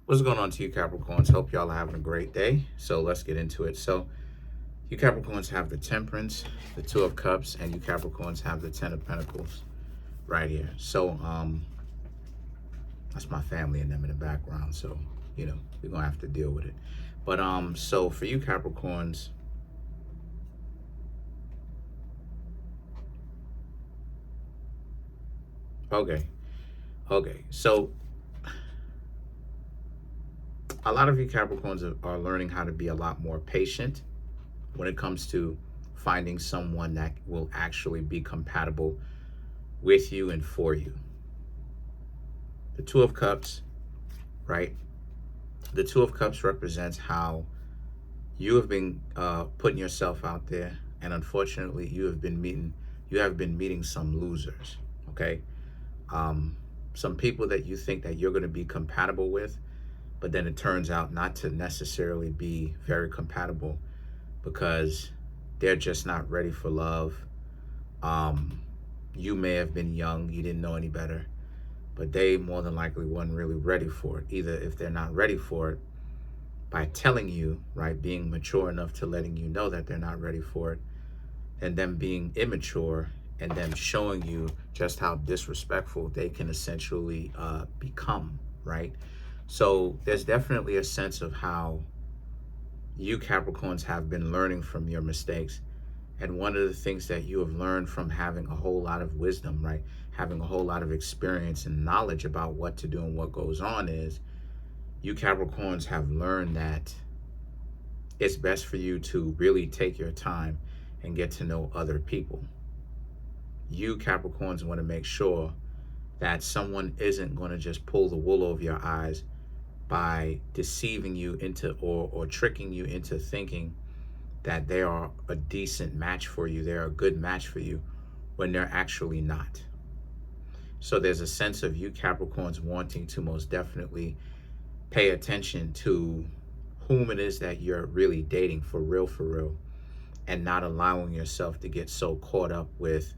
What's going on to you Capricorns? Hope y'all are having a great day. So let's get into it. So you Capricorns have the Temperance, the Two of Cups, and you Capricorns have the Ten of Pentacles right here. So that's my family and them in the background. So, we're gonna have to deal with it. But so for you Capricorns, okay. So a lot of you Capricorns are learning how to be a lot more patient when it comes to finding someone that will actually be compatible with you and for you. The Two of Cups, right? The Two of Cups represents how you have been putting yourself out there, and unfortunately, you have been meeting some losers. Okay, some people that you think that you're going to be compatible with, but then it turns out not to necessarily be very compatible because they're just not ready for love. You may have been young, you didn't know any better, but they more than likely weren't really ready for it. Either if they're not ready for it, by telling you, right, being mature enough to letting you know that they're not ready for it, and them being immature and them showing you just how disrespectful they can essentially become, right? So there's definitely a sense of how you Capricorns have been learning from your mistakes. And one of the things that you have learned from having a whole lot of wisdom, right, having a whole lot of experience and knowledge about what to do and what goes on is you Capricorns have learned that it's best for you to really take your time and get to know other people. You Capricorns want to make sure that someone isn't going to just pull the wool over your eyes by deceiving you into or tricking you into thinking that they are a decent match for you, they're a good match for you, when they're actually not. So there's a sense of you Capricorns wanting to most definitely pay attention to whom it is that you're really dating for real, and not allowing yourself to get so caught up with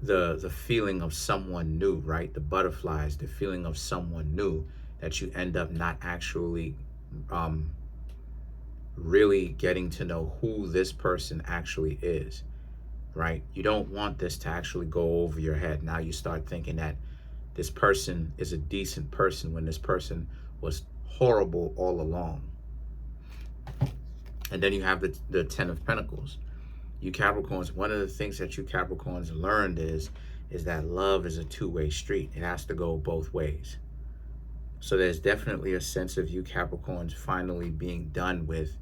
the feeling of someone new, right? The butterflies, the feeling of someone new, that you end up not actually really getting to know who this person actually is, right? You don't want this to actually go over your head. Now you start thinking that this person is a decent person when this person was horrible all along. And then you have the Ten of Pentacles. You Capricorns, one of the things that you Capricorns learned is that love is a two-way street. It has to go both ways. So there's definitely a sense of you Capricorns finally being done with,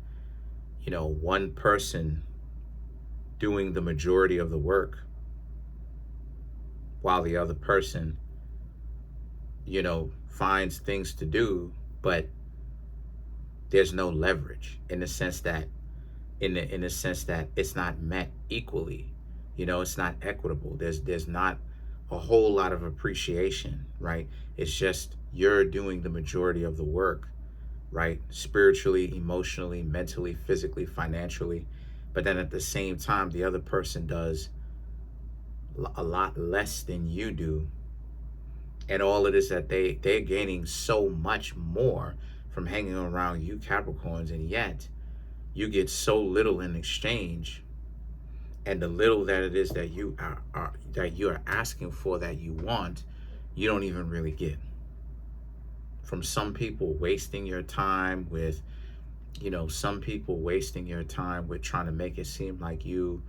one person doing the majority of the work while the other person, finds things to do, but there's no leverage in the sense that it's not met equally. It's not equitable. There's not a whole lot of appreciation, right? It's just you're doing the majority of the work, right? Spiritually, emotionally, mentally, physically, financially. But then at the same time, the other person does a lot less than you do. And all it is that they're gaining so much more from hanging around you Capricorns, and yet you get so little in exchange, and the little that it is that you are asking for, that you want, you don't even really get. From some people wasting your time with, some people wasting your time with trying to make it seem like you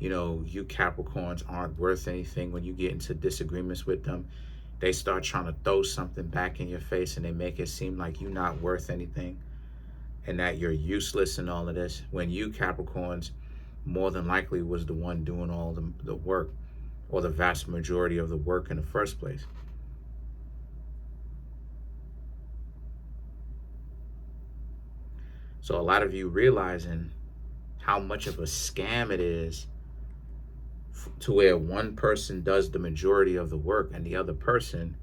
Capricorns aren't worth anything. When you get into disagreements with them, they start trying to throw something back in your face and they make it seem like you're not worth anything and that you're useless and all of this, when you Capricorns more than likely was the one doing all the work, or the vast majority of the work in the first place. So a lot of you realizing how much of a scam it is to where one person does the majority of the work and the other person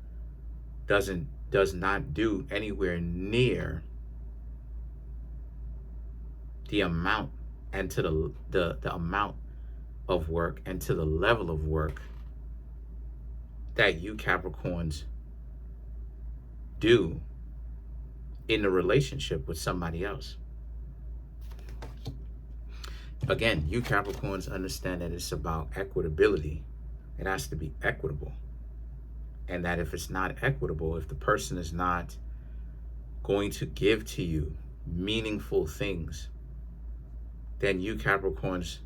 does not do anywhere near the amount and to the amount of work and to the level of work that you Capricorns do in a relationship with somebody else. Again, you Capricorns understand that it's about equitability. It has to be equitable. And that if it's not equitable, if the person is not going to give to you meaningful things, then you Capricorns,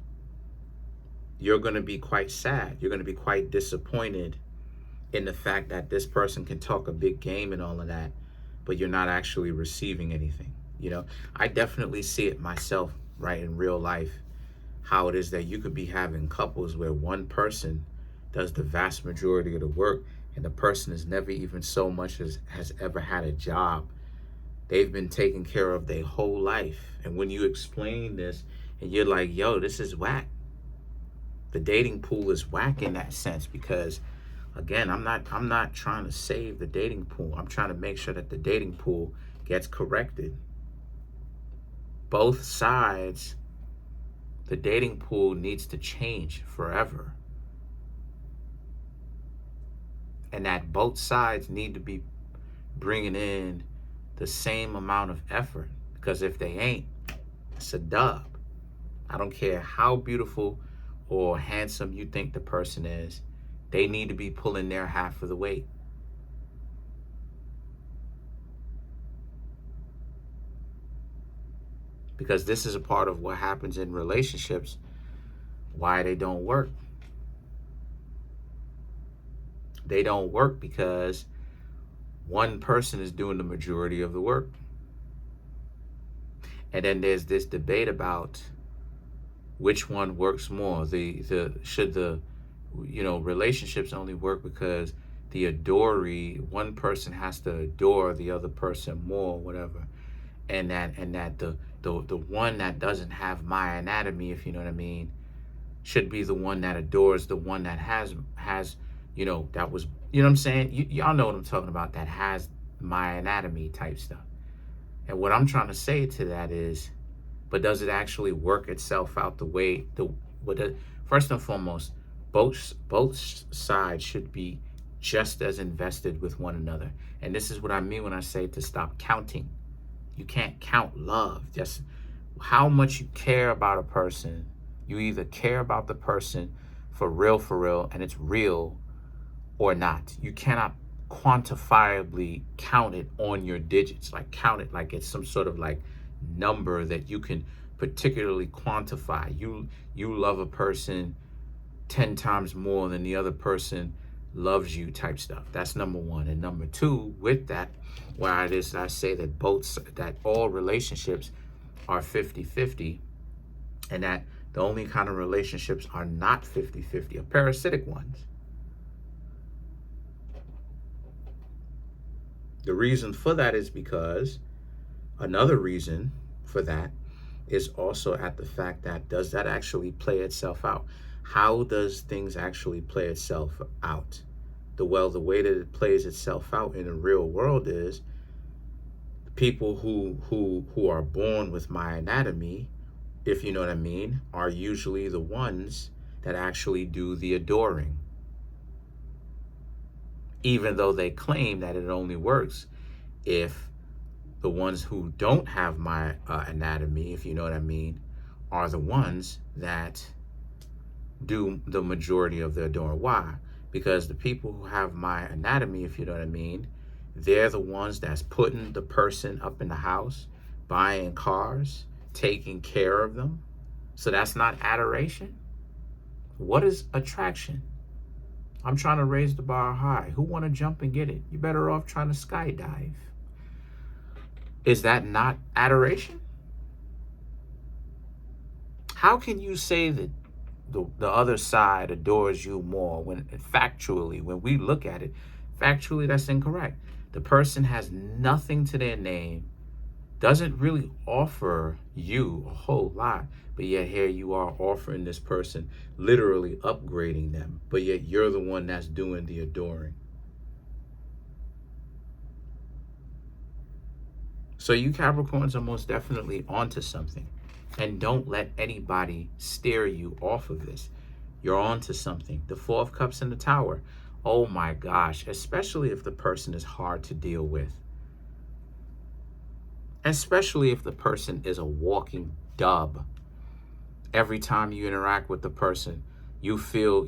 you're going to be quite sad. You're going to be quite disappointed in the fact that this person can talk a big game and all of that, but you're not actually receiving anything. You know, I definitely see it myself, right, in real life, how it is that you could be having couples where one person does the vast majority of the work and the person is never even so much as has ever had a job. They've been taken care of their whole life. And when you explain this and you're like, yo, this is whack. The dating pool is whack in that sense because, again, I'm not trying to save the dating pool. I'm trying to make sure that the dating pool gets corrected. Both sides, the dating pool needs to change forever. And that both sides need to be bringing in the same amount of effort, because if they ain't, it's a dub. I don't care how beautiful or handsome you think the person is, they need to be pulling their half of the weight. Because this is a part of what happens in relationships, why they don't work. They don't work because one person is doing the majority of the work. And then there's this debate about which one works more. Should the relationships only work because the adoree, one person has to adore the other person more, whatever. And that the one that doesn't have my anatomy, if you know what I mean, should be the one that adores the one that has that was, you know what I'm saying? Y'all know what I'm talking about, that has my anatomy type stuff. And what I'm trying to say to that is, but does it actually work itself out the way, first and foremost, both sides should be just as invested with one another. And this is what I mean when I say to stop counting. You can't count love. Just how much you care about a person. You either care about the person for real, and it's real, or not. You cannot quantifiably count it on your digits, like count it like it's some sort of like number that you can particularly quantify. You love a person 10 times more than the other person loves you type stuff. That's number one. And number two, with that, why it is I say that all relationships are 50-50, and that the only kind of relationships are not 50-50 are parasitic ones. The reason for that is because another reason for that is also at the fact that, does that actually play itself out? How does things actually play itself out? The way that it plays itself out in the real world is people who are born with my anatomy, if you know what I mean, are usually the ones that actually do the adoring. Even though they claim that it only works if the ones who don't have my anatomy, if you know what I mean, are the ones that do the majority of the adoring. Why? Because the people who have my anatomy, if you know what I mean, they're the ones that's putting the person up in the house, buying cars, taking care of them. So that's not adoration. What is attraction? I'm trying to raise the bar high. Who want to jump and get it? You're better off trying to skydive. Is that not adoration? How can you say that the other side adores you more when factually, when we look at it, factually that's incorrect? The person has nothing to their name, doesn't really offer you a whole lot, but yet here you are offering this person, literally upgrading them, but yet you're the one that's doing the adoring. So you Capricorns are most definitely onto something. And don't let anybody steer you off of this. You're onto something. The Four of Cups in the Tower. Oh my gosh, especially if the person is hard to deal with. especially if the person is a walking dub. Every time you interact with the person, you feel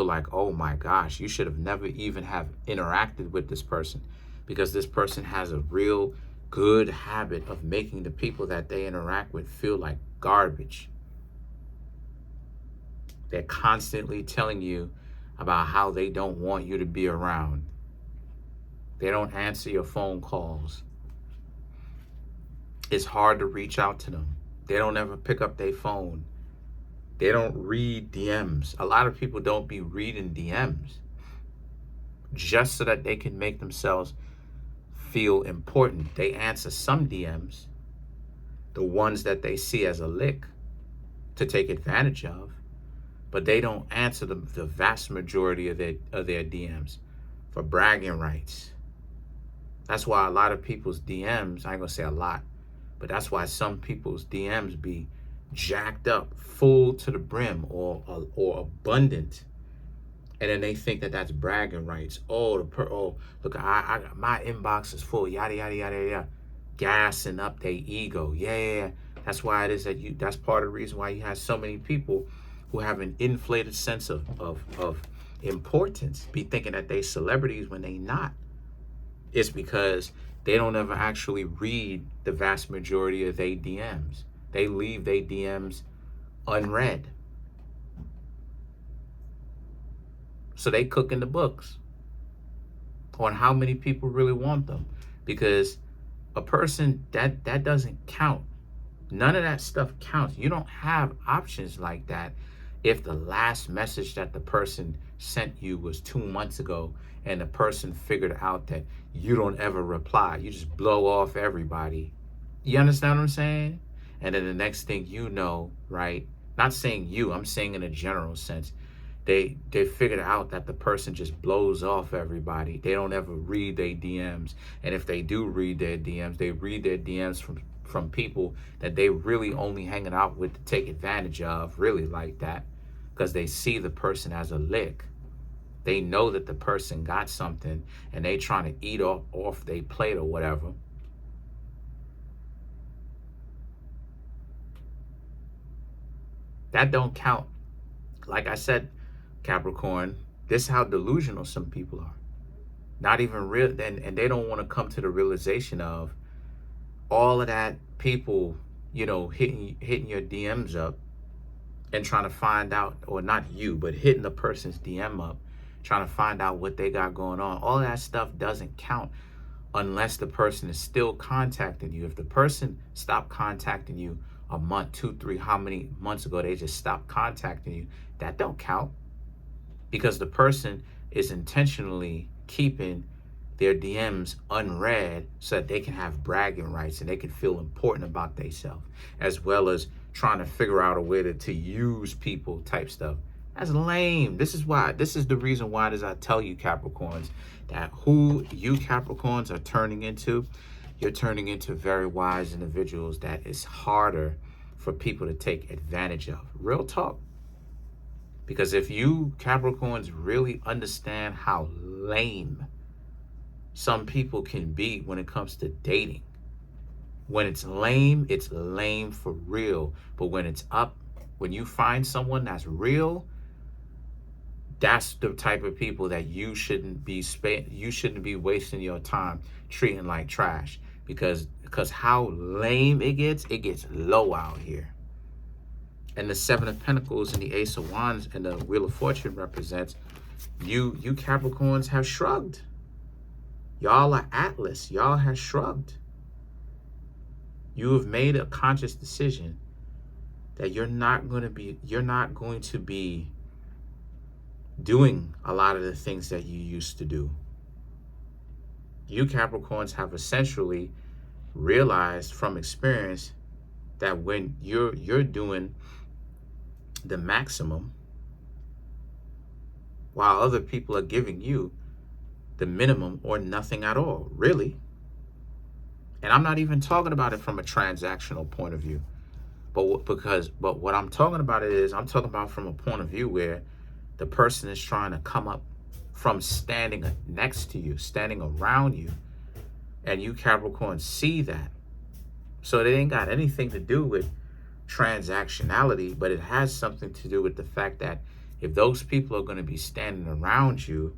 like, oh my gosh, you should have never even have interacted with this person, because this person has a real good habit of making the people that they interact with feel like garbage. They're constantly telling you about how they don't want you to be around. They don't answer your phone calls. It's hard to reach out to them. They don't ever pick up their phone. They don't read DMs. A lot of people don't be reading DMs just so that they can make themselves feel important. They answer some DMs, the ones that they see as a lick to take advantage of, but they don't answer the vast majority of their DMs for bragging rights. That's why a lot of people's DMs, I ain't gonna say a lot, but that's why some people's DMs be jacked up, full to the brim, or abundant, and then they think that that's bragging rights. Oh, look, I my inbox is full, yada yada yada yada, gassing up their ego. Yeah, that's why it is that you. That's part of the reason why you have so many people who have an inflated sense of importance, be thinking that they celebrities when they not. It's because they don't ever actually read the vast majority of their DMs. They leave their DMs unread. So they cook in the books on how many people really want them. Because a person, that doesn't count. None of that stuff counts. You don't have options like that if the last message that the person sent you was 2 months ago and the person figured out that you don't ever reply. You just blow off everybody. You understand what I'm saying? And then the next thing you know, right? Not saying you, I'm saying in a general sense, they figured out that the person just blows off everybody. They don't ever read their DMs. And if they do read their DMs, they read their DMs from people that they really only hanging out with to take advantage of, really like that, because they see the person as a lick. They know that the person got something and they trying to eat off their plate or whatever. That don't count. Like I said, Capricorn, this is how delusional some people are. Not even real, and they don't want to come to the realization of all of that people, hitting your DMs up and trying to find out, or not you, but hitting the person's DM up, trying to find out what they got going on. All that stuff doesn't count unless the person is still contacting you. If the person stopped contacting you a month, 2, 3, how many months ago they just stopped contacting you, that don't count, because the person is intentionally keeping their DMs unread so that they can have bragging rights and they can feel important about themselves, as well as trying to figure out a way to use people type stuff. That's lame. This is the reason why I tell you, Capricorns, that who you Capricorns are turning into, you're turning into very wise individuals that is harder for people to take advantage of. Real talk. Because if you Capricorns really understand how lame some people can be when it comes to dating, when it's lame for real. But when it's up, when you find someone that's real, that's the type of people that you shouldn't be wasting your time treating like trash, because how lame it gets low out here. And the Seven of Pentacles and the Ace of Wands and the Wheel of Fortune represents you Capricorns have shrugged. Y'all are Atlas. Y'all have shrugged. You have made a conscious decision that you're not going to be doing a lot of the things that you used to do. You Capricorns have essentially realized from experience that when you're doing the maximum while other people are giving you the minimum or nothing at all, really. And I'm not even talking about it from a transactional point of view, but what I'm talking about I'm talking about from a point of view where the person is trying to come up from standing next to you, standing around you, And you Capricorns see that. So it ain't got anything to do with transactionality, but it has something to do with the fact that if those people are going to be standing around you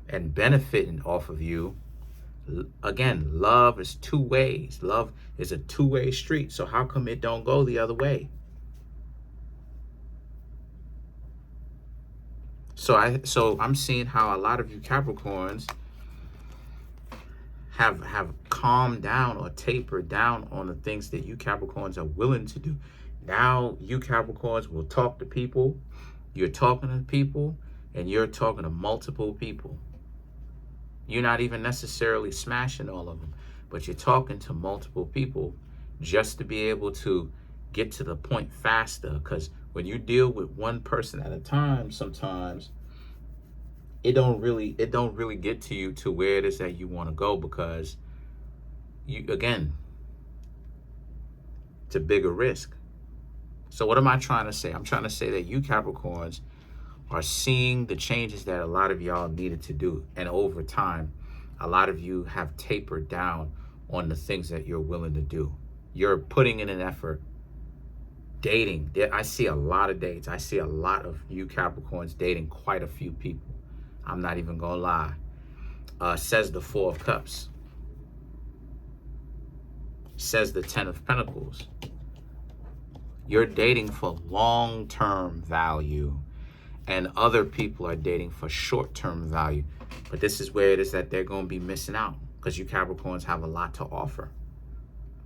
and benefiting off of you, again, love is two ways. Love is a two-way street. So how come it don't go the other way? So I'm seeing how a lot of you Capricorns have calmed down or tapered down on the things that you Capricorns are willing to do. Now you Capricorns will talk to people. You're talking to people, and you're talking to multiple people. You're not even necessarily smashing all of them, but you're talking to multiple people just to be able to get to the point faster. Because when you deal with one person at a time, sometimes it don't really get to you to where it is that you want to go, because you, again, it's a bigger risk. So what am I trying to say? I'm trying to say that you Capricorns are seeing the changes that a lot of y'all needed to do. And over time, a lot of you have tapered down on the things that you're willing to do. You're putting in an effort. Dating. I see a lot of dates. I see a lot of you Capricorns dating quite a few people. I'm not even going to lie. Says the Four of Cups. Says the Ten of Pentacles. You're dating for long-term value, and other people are dating for short-term value. But this is where it is that they're going to be missing out, because you Capricorns have a lot to offer.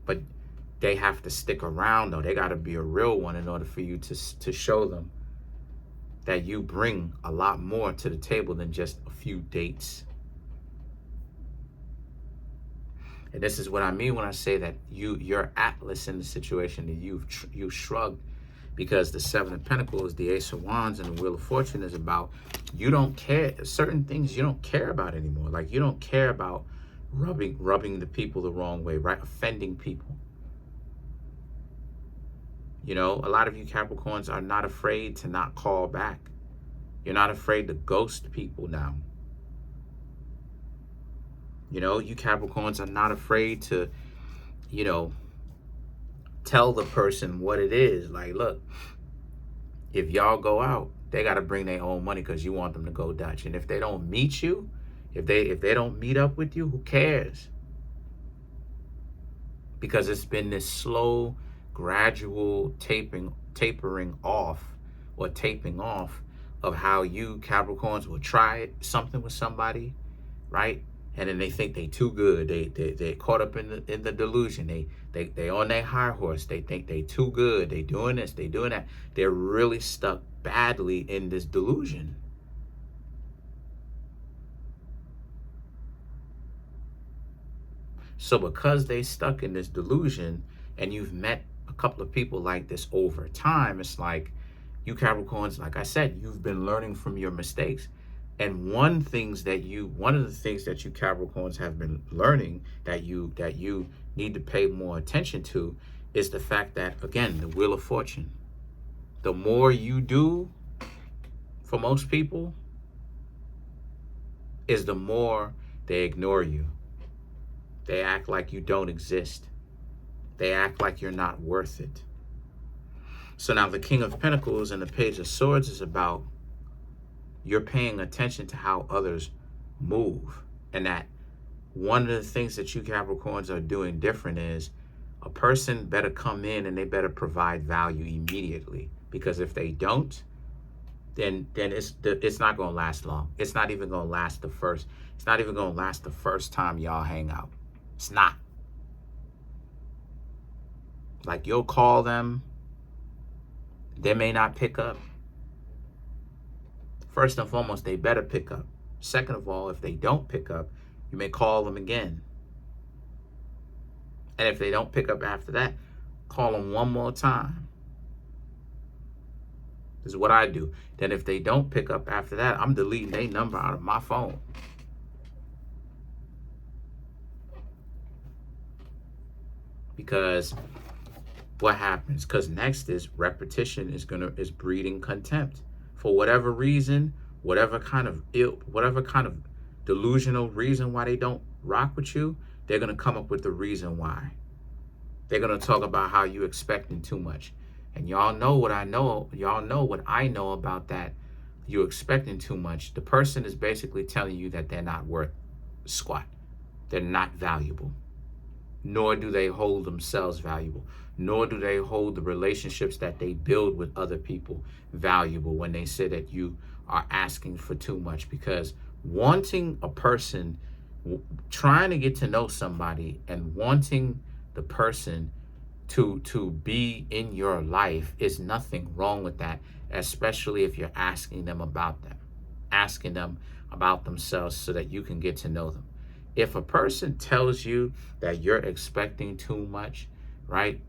But they have to stick around, though. They got to be a real one in order for you to show them that you bring a lot more to the table than just a few dates. And this is what I mean when I say that you're Atlas in the situation, that you've shrugged, because the Seven of Pentacles, the Ace of Wands, and the Wheel of Fortune is about, you don't care, certain things you don't care about anymore. Like, you don't care about rubbing the people the wrong way, right? Offending people. You know, a lot of you Capricorns are not afraid to not call back. You're not afraid to ghost people now. You know, you Capricorns are not afraid to, you know, tell the person what it is. Like, look, if y'all go out, they got to bring their own money because you want them to go Dutch. And if they don't meet you, if they don't meet up with you, who cares? Because it's been this slow, gradual tapering off, or taping off, of how you Capricorns will try something with somebody, right? And then they think they too good. They caught up in the delusion. They on their high horse. They think they too good. They doing this. They doing that. They're really stuck badly in this delusion. So because they stuck in this delusion, and you've met a couple of people like this over time, it's like you Capricorns, like I said, you've been learning from your mistakes. And one of the things that you Capricorns have been learning that you need to pay more attention to is the fact that, again, the Wheel of Fortune. The more you do for most people is the more they ignore you. They act like you don't exist. They act like you're not worth it. So now the King of Pentacles and the Page of Swords is about, you're paying attention to how others move. And that one of the things that you Capricorns are doing different is, a person better come in and they better provide value immediately. Because if they don't, then it's not going to last long. It's not even going to last the first time y'all hang out. It's not. Like, you'll call them, they may not pick up. First and foremost, they better pick up. Second of all, if they don't pick up, you may call them again. And if they don't pick up after that, call them one more time. This is what I do. Then if they don't pick up after that, I'm deleting their number out of my phone. Because what happens? Because next is repetition is breeding contempt. For whatever reason, whatever kind of delusional reason why they don't rock with you, they're going to come up with the reason why. They're going to talk about how you expecting too much. And y'all know what I know. Y'all know what I know about that. You expecting too much. The person is basically telling you that they're not worth squat. They're not valuable. Nor do they hold themselves valuable. Nor do they hold the relationships that they build with other people valuable when they say that you are asking for too much. Because wanting a person, trying to get to know somebody and wanting the person to be in your life, is nothing wrong with that, especially if you're asking them about them, asking them about themselves so that you can get to know them. If a person tells you that you're expecting too much, right,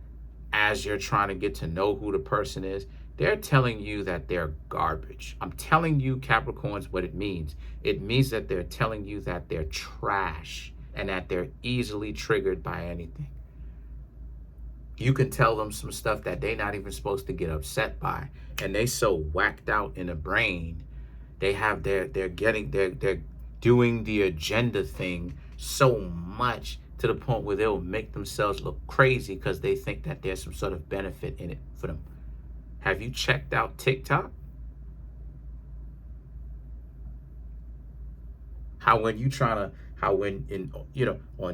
as you're trying to get to know who the person is, they're telling you that they're garbage. I'm telling you, Capricorns, what it means. It means that they're telling you that they're trash and that they're easily triggered by anything. You can tell them some stuff that they're not even supposed to get upset by, and they so whacked out in the brain. They have they're doing the agenda thing so much to the point where they'll make themselves look crazy because they think that there's some sort of benefit in it for them. Have you checked out TikTok? On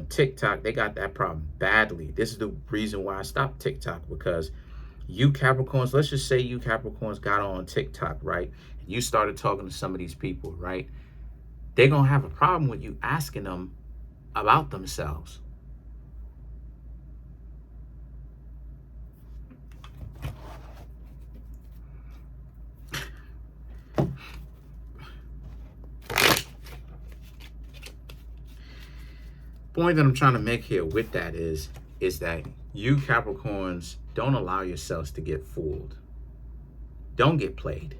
TikTok, they got that problem badly. This is the reason why I stopped TikTok, because you Capricorns, let's just say you Capricorns got on TikTok, right? And you started talking to some of these people, right? They're going to have a problem with you asking them about themselves. Point that I'm trying to make here with that is that you Capricorns, don't allow yourselves to get fooled. Don't get played.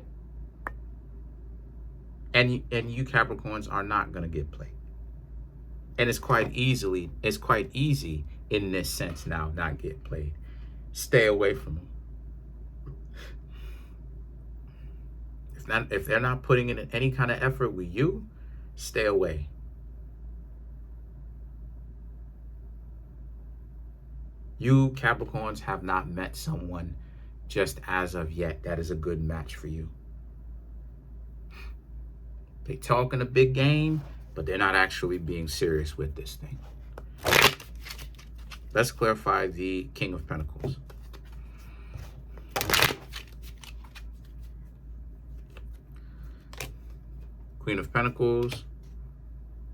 And you Capricorns are not going to get played. And it's quite easy in this sense now, not get played. Stay away from them. If they're not putting in any kind of effort with you, stay away. You Capricorns have not met someone just as of yet that is a good match for you. They talking a big game, but they're not actually being serious with this thing. Let's clarify the King of Pentacles. Queen of Pentacles,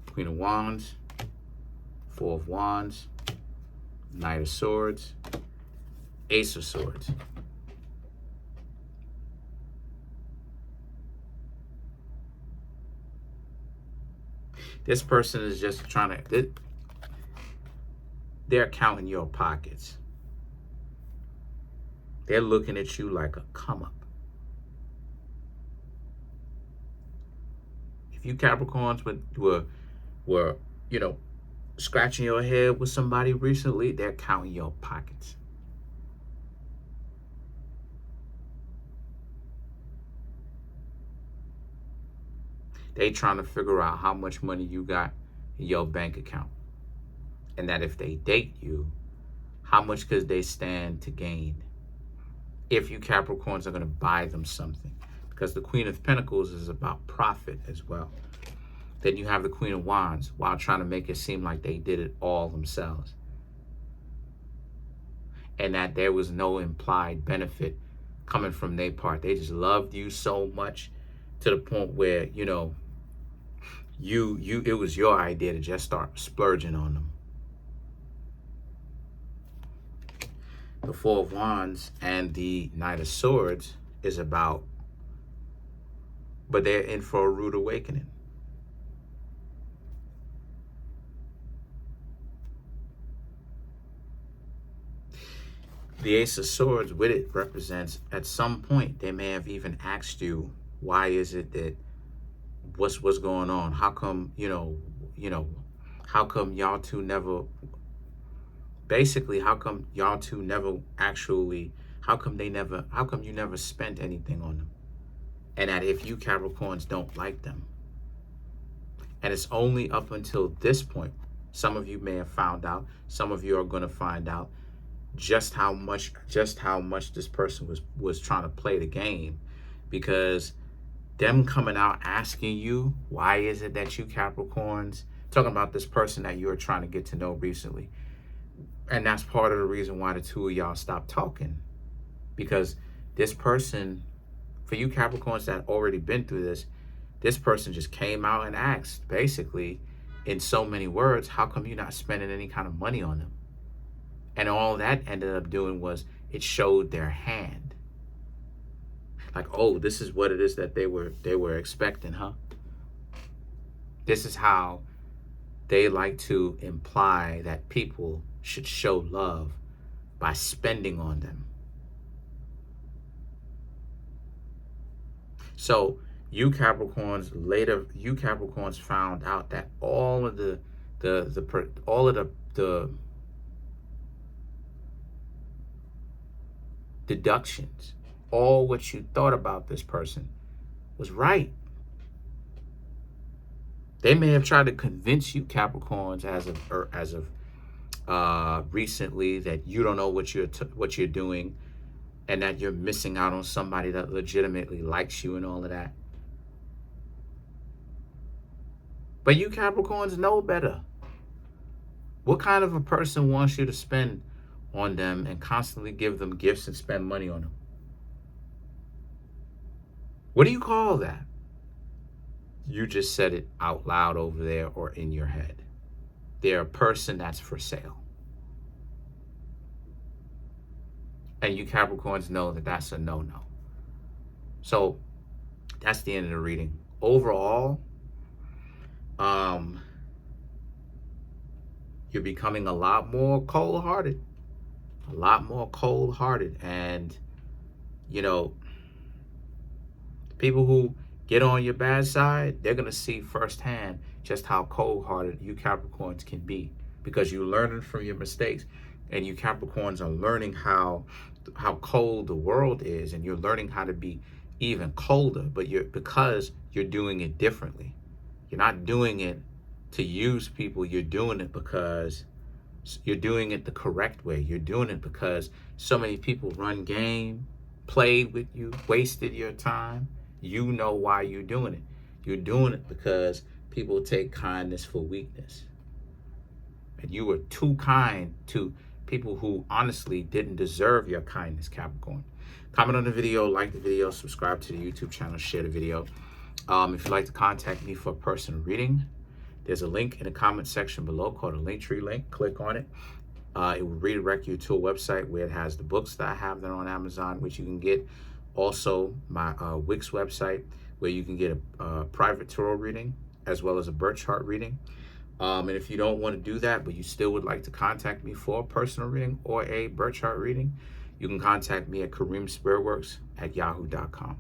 Queen of Wands, Four of Wands, Knight of Swords, Ace of Swords. This person is just trying to, they're counting your pockets. They're looking at you like a come up. If you Capricorns were scratching your head with somebody recently, they're counting your pockets. They trying to figure out how much money you got in your bank account. And that if they date you, how much could they stand to gain? If you Capricorns are going to buy them something. Because the Queen of Pentacles is about profit as well. Then you have the Queen of Wands, while trying to make it seem like they did it all themselves. And that there was no implied benefit coming from their part. They just loved you so much to the point where, it was your idea to just start splurging on them. The Four of Wands and the Knight of Swords is about, but they're in for a rude awakening. The Ace of Swords with it represents, at some point, they may have even asked you, why is it that, what's going on? How come, how come y'all two never, basically, how come y'all two never actually, how come you never spent anything on them? And that if you Capricorns don't like them. And it's only up until this point Some of you may have found out. Some of you are going to find out just how much this person was trying to play the game, because them coming out asking you, why is it that you Capricorns, talking about this person that you are trying to get to know recently. And that's part of the reason why the two of y'all stopped talking. Because this person, for you Capricorns that already been through this person just came out and asked, basically, in so many words, how come you're not spending any kind of money on them? And all that ended up doing was it showed their hand. Like, oh, this is what it is that they were expecting, huh? This is how they like to imply that people should show love, by spending on them. So you Capricorns found out that all of the deductions, all what you thought about this person was right. They may have tried to convince you Capricorns as of recently that you don't know what you're doing, and that you're missing out on somebody that legitimately likes you and all of that. But you Capricorns know better. What kind of a person wants you to spend on them and constantly give them gifts and spend money on them? What do you call that? You just said it out loud over there or in your head. They're a person that's for sale. And you Capricorns know that that's a no-no. So that's the end of the reading. Overall, you're becoming a lot more cold-hearted. A lot more cold-hearted. And, you know, people who get on your bad side, they're going to see firsthand just how cold-hearted you Capricorns can be, because you're learning from your mistakes. And you Capricorns are learning how cold the world is, and you're learning how to be even colder, but because you're doing it differently. You're not doing it to use people. You're doing it because you're doing it the correct way. You're doing it because so many people run game, played with you, wasted your time. You know why you're doing it. You're doing it because people take kindness for weakness. And you were too kind to people who honestly didn't deserve your kindness, Capricorn. Comment on the video, like the video, subscribe to the YouTube channel, share the video. If you'd like to contact me for a personal reading, there's a link in the comment section below called a Linktree link. Click on it. It will redirect you to a website where it has the books that I have that are on Amazon, which you can get. Also, my Wix website, where you can get a private tarot reading as well as a birth chart reading. And if you don't want to do that, but you still would like to contact me for a personal reading or a birth chart reading, you can contact me at Kareemspiritworks@yahoo.com.